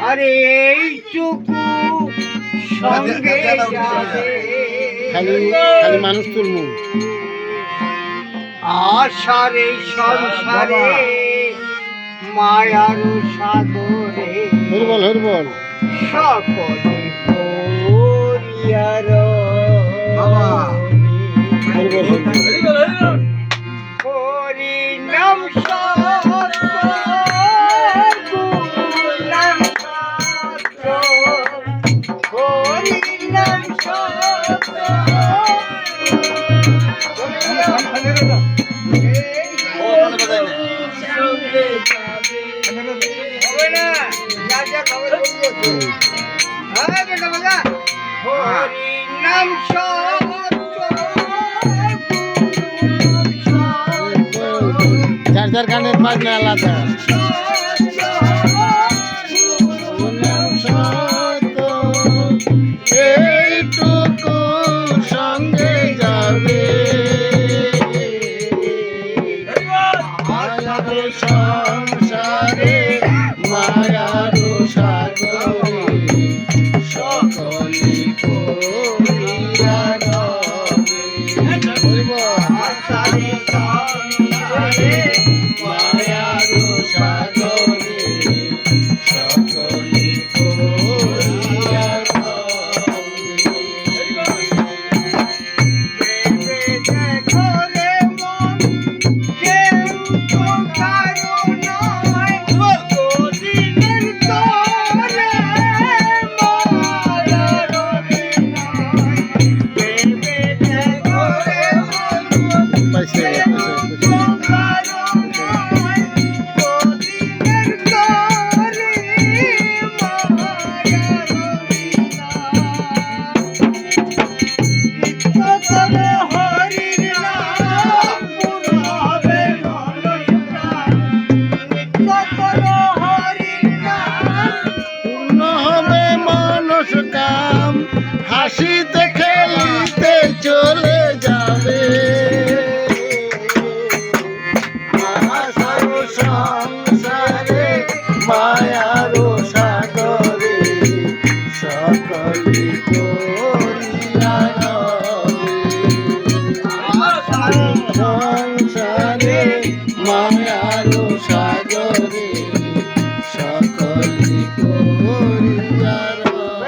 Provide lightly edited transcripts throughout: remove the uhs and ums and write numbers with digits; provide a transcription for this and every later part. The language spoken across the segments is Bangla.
আরে এইটুকু সঙ্গে যাবে খালি খালি মানুষ তুলমু আশার এই সংসারে মায়ার সাগরে হরবল হরবল সকলে পরিয়ার হরবল হরবল হরিনাম সত্য গুণনাম সত্য হরিনাম সত্য হবে না যা যা খবর বলবো হ্যাঁ বেটা বাজা হরিনাম যার যার গানের বাজনা আলাদা এইটুকু সঙ্গে যাবে সংসারে মায়ার সাগরে সকলে পরিয়া রবে মায়ার সাগরে সকলে পরিয়া হাসিতে খেলিতে চলে যাবে সংসারে মায়ার সাগরে সকলে পরিয়া রবে সংসারে মায়ার সাগরে সকলে পরিয়া রবে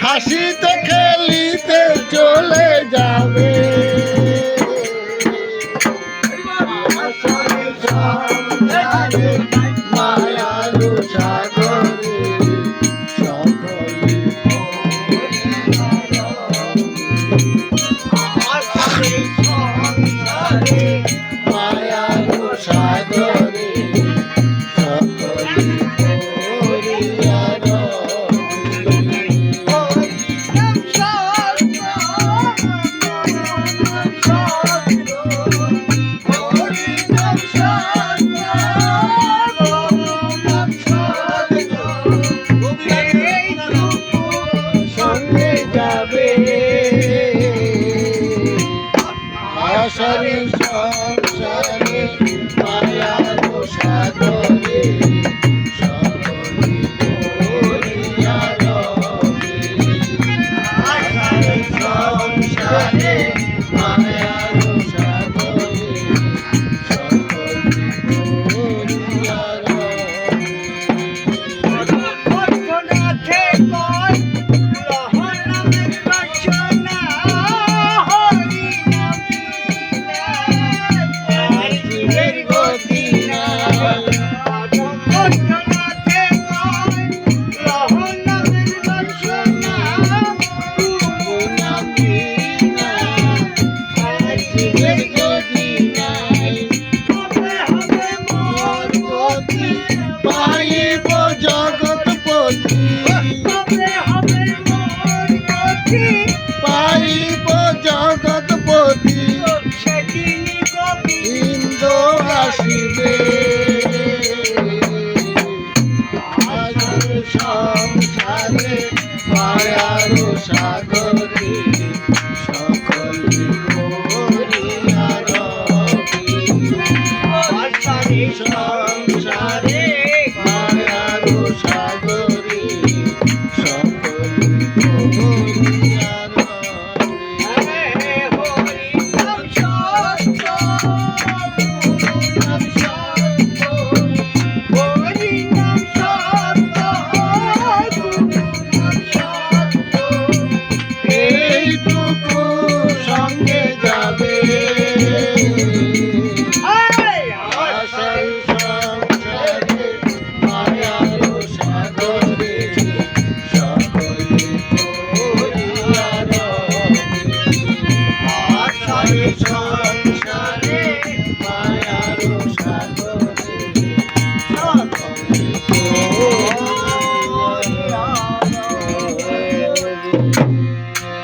হাসিতে খেলিতে চলে যাবে। আশারি সংসারে মায়ার সাগরে সকলি করিয়া রবে। আশারি সংসারে মায়ার সাগরে সকলি করিয়া রবে। অর্থনাথে কয় লহর নামের বাসনা হরি নাম আর জীবের গতি নাই। অর্থনাথে কয় লহর নামের বাসনা গুরু নাম বিনা আর জীবের গতি নাই। হবে হবে মোর গতি পাইব জগৎপতি হবে হবে মোর গতি পাইব জগৎপতি সেদিনই কবি ইন্দ্র আসিবে। আশার সংসারে মায়ার সাগরে সকলি করিয়া রবে। আষাঢ়ে সংসারে মায়ার সাগরে সকলি করিয়া রবে। হরি নাম সত্য গুরু নাম সত্য হরি নাম সত্য গুরু নাম সত্য এইটুকু সঙ্গে যাবে। আশার সংসারে মায়ার সাগরে সকলি করিয়া রবে। আশার সংসারে